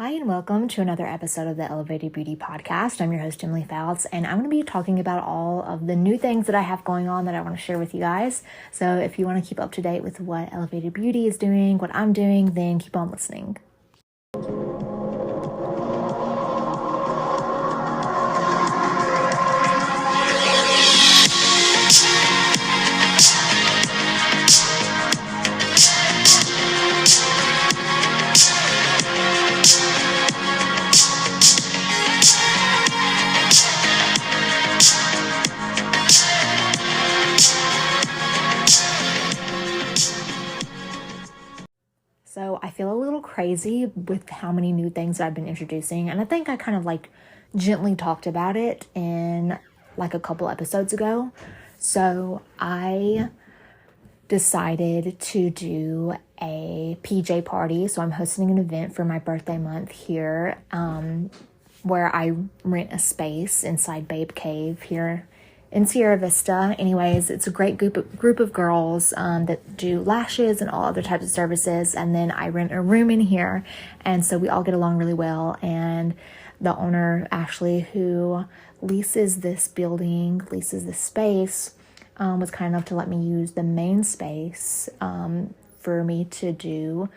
Hi, and welcome to another episode of the Elevated Beauty Podcast. I'm your host, Emily Fouts, and I'm going to be talking about all of the new things that I have going on that I want to share with you guys. So if you want to keep up to date with what Elevated Beauty is doing, what I'm doing, then keep on listening. So I feel a little crazy with how many new things I've been introducing, and I think I kind of gently talked about it in a couple episodes ago. So I decided to do a PJ party. So I'm hosting an event for my birthday month here, where I rent a space inside Babe Cave here in Sierra Vista. Anyways, it's a great group of girls that do lashes and all other types of services. And then I rent a room in here. And so we all get along really well. And the owner, Ashley, who leases this space, was kind enough to let me use the main space for me to do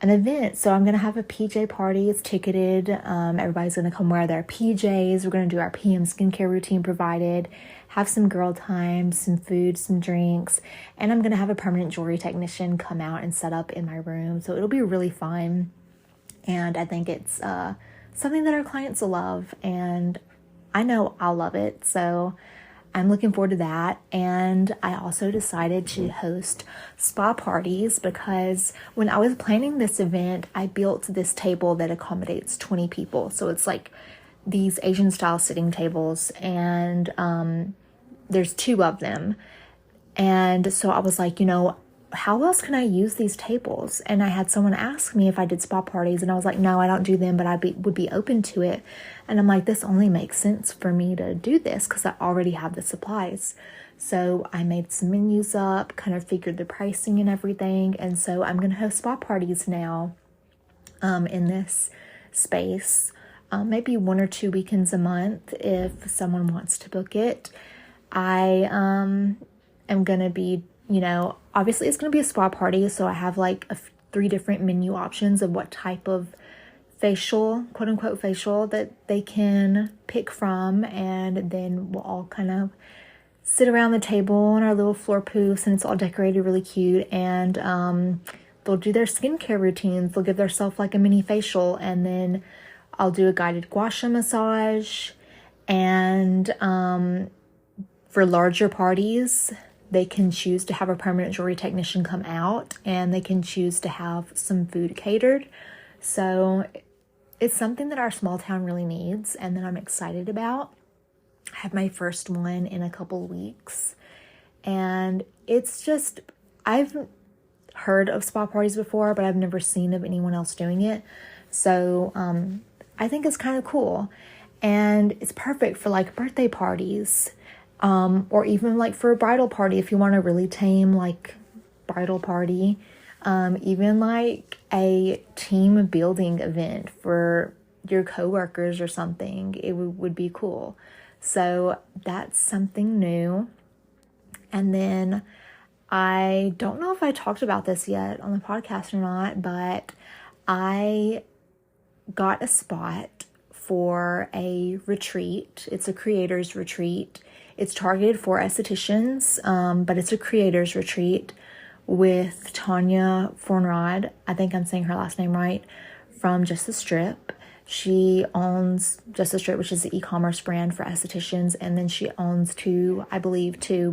an event. So I'm going to have a PJ party. It's ticketed. Everybody's going to come wear their PJs. We're going to do our PM skincare routine provided, have some girl time, some food, some drinks, and I'm going to have a permanent jewelry technician come out and set up in my room. So it'll be really fun. And I think it's something that our clients will love, and I know I'll love it. So I'm looking forward to that. And I also decided to host spa parties because when I was planning this event, I built this table that accommodates 20 people. So it's like these Asian style sitting tables, and there's 2 of them. And so I was like, how else can I use these tables? And I had someone ask me if I did spa parties, and I was like, no, I don't do them, but I would be open to it. And I'm like, this only makes sense for me to do this because I already have the supplies. So I made some menus up, kind of figured the pricing and everything. And so I'm going to host spa parties now in this space, maybe 1 or 2 weekends a month if someone wants to book it. I am going to be, obviously it's going to be a spa party. So I have 3 different menu options of what type of facial, quote unquote facial, that they can pick from. And then we'll all kind of sit around the table on our little floor poofs, and it's all decorated really cute. And they'll do their skincare routines. They'll give themselves a mini facial, and then I'll do a guided gua sha massage. And for larger parties, they can choose to have a permanent jewelry technician come out, and they can choose to have some food catered. So it's something that our small town really needs, and that I'm excited about. I have my first one in a couple of weeks, and it's just, I've heard of spa parties before, but I've never seen of anyone else doing it. So I think it's kind of cool, and it's perfect for birthday parties. Or even for a bridal party, if you want a really tame bridal party, even a team building event for your coworkers or something, it would be cool. So that's something new. And then I don't know if I talked about this yet on the podcast or not, but I got a spot for a retreat. It's a creators retreat. It's targeted for estheticians, but it's a creators retreat with Tanya Fornrod. I think I'm saying her last name right, from Just the Strip. She owns Just the Strip, which is the e-commerce brand for estheticians, and then she owns 2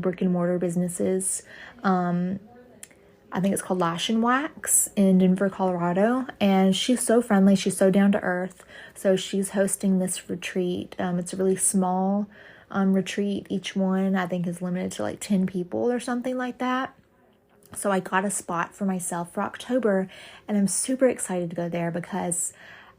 brick and mortar businesses. I think it's called Lash and Wax in Denver, Colorado, and she's so friendly. She's so down to earth. So she's hosting this retreat. It's a really small retreat. Each one I think is limited to 10 people or something like that. So I got a spot for myself for October, and I'm super excited to go there because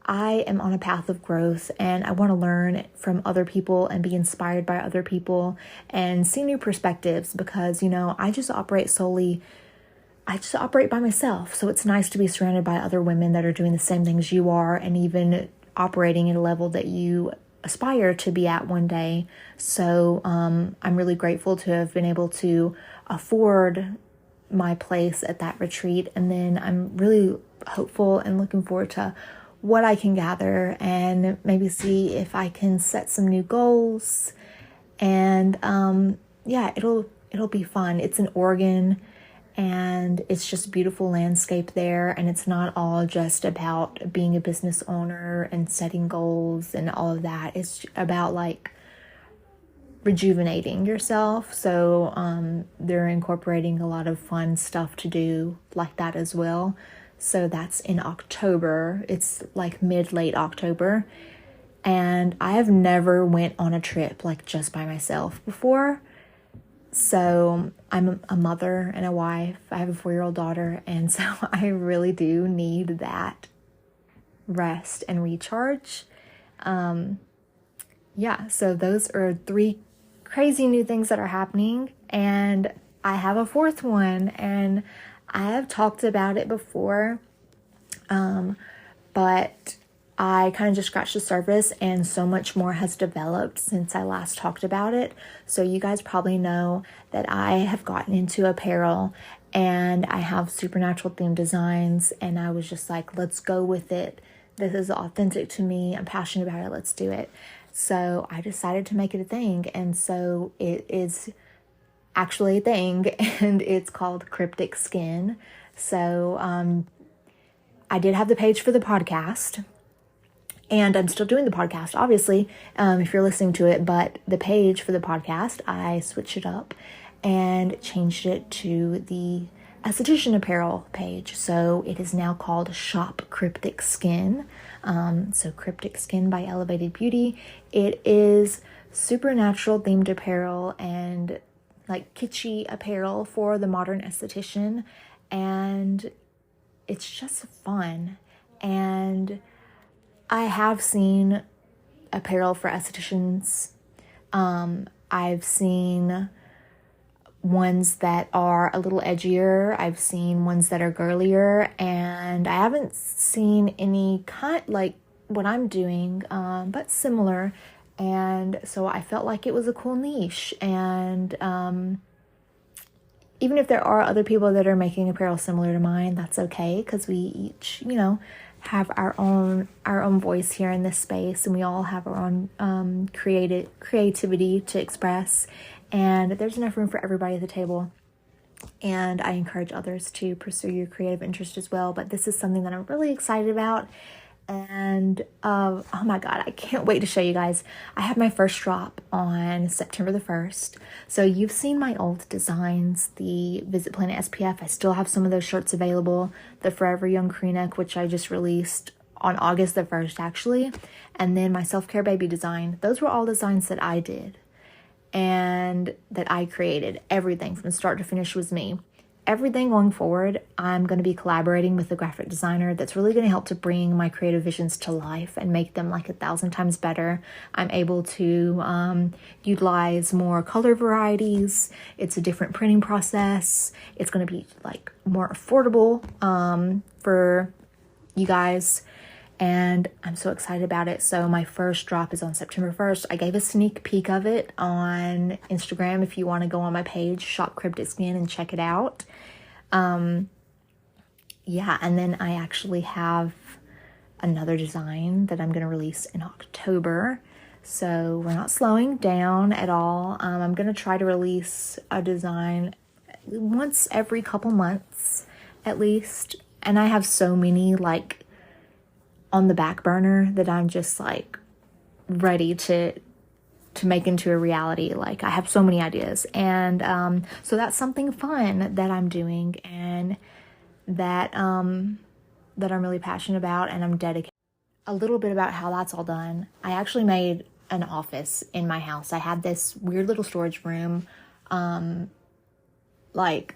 I am on a path of growth, and I want to learn from other people and be inspired by other people and see new perspectives because, I just operate solely I just operate by myself. So it's nice to be surrounded by other women that are doing the same things you are, and even operating at a level that you aspire to be at one day. So I'm really grateful to have been able to afford my place at that retreat. And then I'm really hopeful and looking forward to what I can gather, and maybe see if I can set some new goals. And yeah, it'll be fun. It's in Oregon, and it's just a beautiful landscape there, and it's not all just about being a business owner and setting goals and all of that. It's about like rejuvenating yourself. So they're incorporating a lot of fun stuff to do like that as well. So that's in October. It's like late October. And I have never went on a trip like just by myself before. So I'm a mother and a wife. I have a 4-year-old daughter. And so I really do need that rest and recharge. Yeah, so those are 3 crazy new things that are happening. And I have a 4th one, and I have talked about it before, but I kind of just scratched the surface, and so much more has developed since I last talked about it. So you guys probably know that I have gotten into apparel, and I have supernatural themed designs, and I was just like, let's go with it. This is authentic to me. I'm passionate about it. Let's do it. So I decided to make it a thing. And so it is actually a thing, and it's called Cryptic Skin. So I did have the page for the podcast, and I'm still doing the podcast, obviously, if you're listening to it. But the page for the podcast, I switched it up and changed it to the esthetician apparel page. So it is now called Shop Cryptic Skin. So Cryptic Skin by Elevated Beauty. It is supernatural themed apparel and like kitschy apparel for the modern esthetician. And it's just fun. And I have seen apparel for estheticians. I've seen ones that are a little edgier. I've seen ones that are girlier, and I haven't seen any kind like what I'm doing, but similar. And so I felt like it was a cool niche. And even if there are other people that are making apparel similar to mine, that's okay, because we each, have our own voice here in this space, and we all have our own creativity to express. And there's enough room for everybody at the table. And I encourage others to pursue your creative interest as well. But this is something that I'm really excited about. And oh my God, I can't wait to show you guys. I have my first drop on September the 1st. So you've seen my old designs, the Visit Planet SPF. I still have some of those shirts available. The Forever Young crew neck, which I just released on August the 1st, actually. And then my Self-Care Baby design. Those were all designs that I did and that I created. Everything from start to finish was me. Everything going forward, I'm going to be collaborating with a graphic designer that's really going to help to bring my creative visions to life and make them like 1,000 times better. I'm able to utilize more color varieties. It's a different printing process. It's going to be like more affordable for you guys. And I'm so excited about it. So my first drop is on September 1st. I gave a sneak peek of it on Instagram. If you want to go on my page, Shop Cryptic Skin, and check it out. Yeah, and then I actually have another design that I'm going to release in October. So we're not slowing down at all. I'm going to try to release a design once every couple months at least. And I have so many like on the back burner that I'm just like ready to make into a reality. Like I have so many ideas, and so that's something fun that I'm doing, and that that I'm really passionate about, and I'm dedicated. A little bit about how that's all done. I actually made an office in my house. I had this weird little storage room like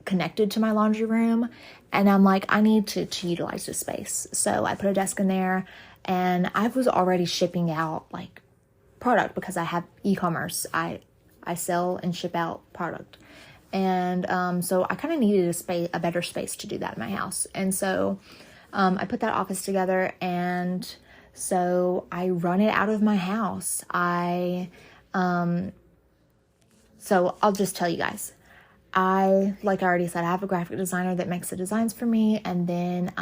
connected to my laundry room, and I'm like, I need to utilize this space. So I put a desk in there, and I was already shipping out like product because I have e-commerce. I sell and ship out product, And so I kind of needed a better space to do that in my house. And so I put that office together, and so I run it out of my house. So I'll just tell you guys. Like I already said, I have a graphic designer that makes the designs for me, and then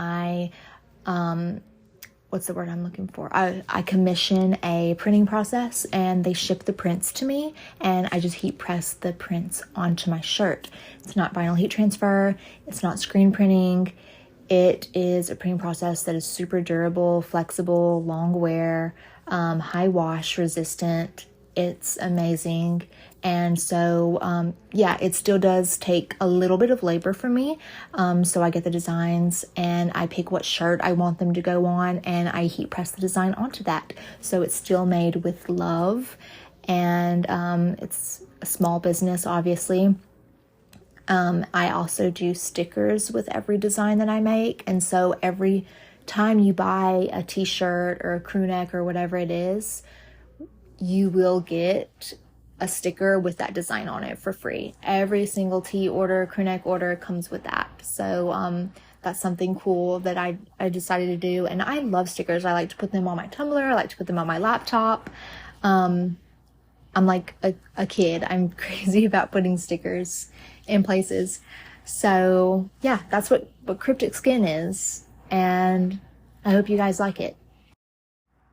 what's the word I'm looking for? I commission a printing process, and they ship the prints to me, and I just heat press the prints onto my shirt. It's not vinyl heat transfer. It's not screen printing. It is a printing process that is super durable, flexible, long wear, high wash resistant. It's amazing. And so, yeah, it still does take a little bit of labor for me. So I get the designs and I pick what shirt I want them to go on, and I heat press the design onto that. So it's still made with love, and it's a small business, obviously. I also do stickers with every design that I make. And so every time you buy a t-shirt or a crew neck or whatever it is, you will get a sticker with that design on it for free. Every single tee order, crew neck order comes with that. So that's something cool that I decided to do. And I love stickers. I like to put them on my Tumblr. I like to put them on my laptop. I'm like a kid. I'm crazy about putting stickers in places. So yeah, that's what Cryptic Skin is. And I hope you guys like it.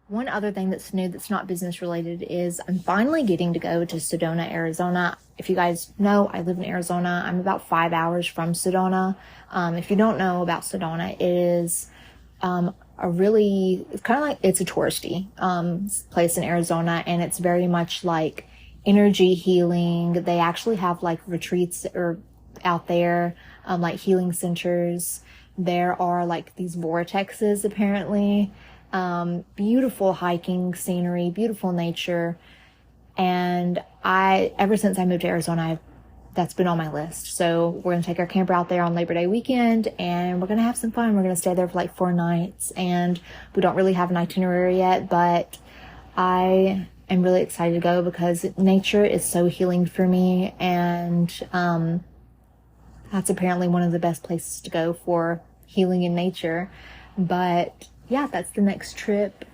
One other thing that's new that's not business related is I'm finally getting to go to Sedona, Arizona. If you guys know, I live in Arizona. I'm about 5 hours from Sedona. If you don't know about Sedona, it is it's kind of like, it's a touristy place in Arizona, and it's very much like energy healing. They actually have like retreats or out there, like healing centers. There are like these vortexes apparently. Beautiful hiking scenery, beautiful nature. And ever since I moved to Arizona, that's been on my list. So we're going to take our camper out there on Labor Day weekend, and we're going to have some fun. We're going to stay there for like 4 nights, and we don't really have an itinerary yet, but I am really excited to go because nature is so healing for me. And, that's apparently one of the best places to go for healing in nature. But yeah, that's the next trip.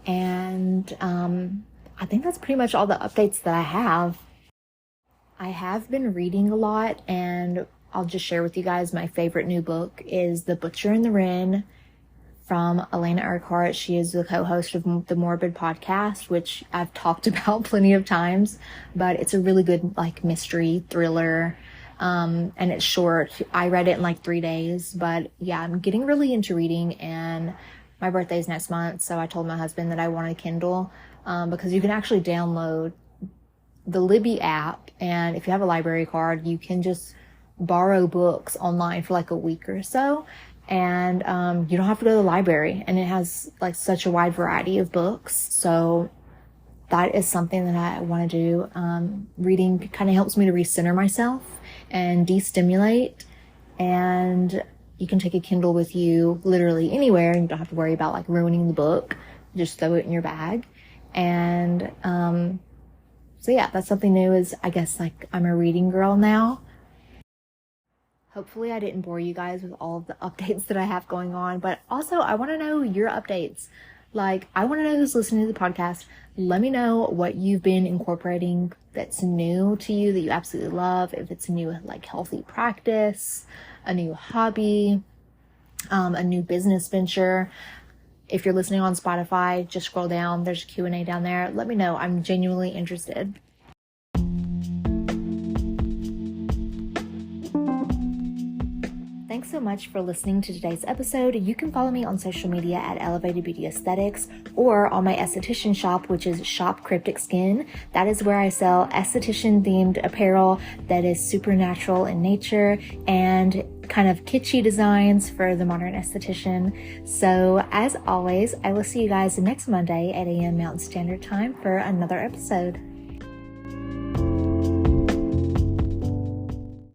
And I think that's pretty much all the updates that I have. I have been reading a lot, and I'll just share with you guys my favorite new book is The Butcher and the Wren from Elena Urquhart. She is the co-host of the Morbid podcast, which I've talked about plenty of times, but it's a really good like mystery thriller. And it's short. I read it in like 3 days, but yeah, I'm getting really into reading, and my birthday's next month. So I told my husband that I want a Kindle, because you can actually download the Libby app. And if you have a library card, you can just borrow books online for like a week or so. And, you don't have to go to the library, and it has like such a wide variety of books. So that is something that I want to do. Reading kind of helps me to recenter myself and de-stimulate, and you can take a Kindle with you literally anywhere, and you don't have to worry about like ruining the book. Just throw it in your bag. And so yeah, that's something new. Is I guess like I'm a reading girl now. Hopefully I didn't bore you guys with all of the updates that I have going on, but also I want to know your updates. Like, I want to know who's listening to the podcast. Let me know what you've been incorporating that's new to you, that you absolutely love. If it's a new, like, healthy practice, a new hobby, a new business venture. If you're listening on Spotify, just scroll down. There's a Q&A down there. Let me know. I'm genuinely interested. Thanks so much for listening to today's episode. You can follow me on social media at Elevated Beauty Aesthetics, or on my esthetician shop, which is Shop Cryptic Skin. That is where I sell esthetician themed apparel that is supernatural in nature and kind of kitschy designs for the modern esthetician. So as always, I will see you guys next Monday at 8 a.m. Mountain Standard Time for another episode.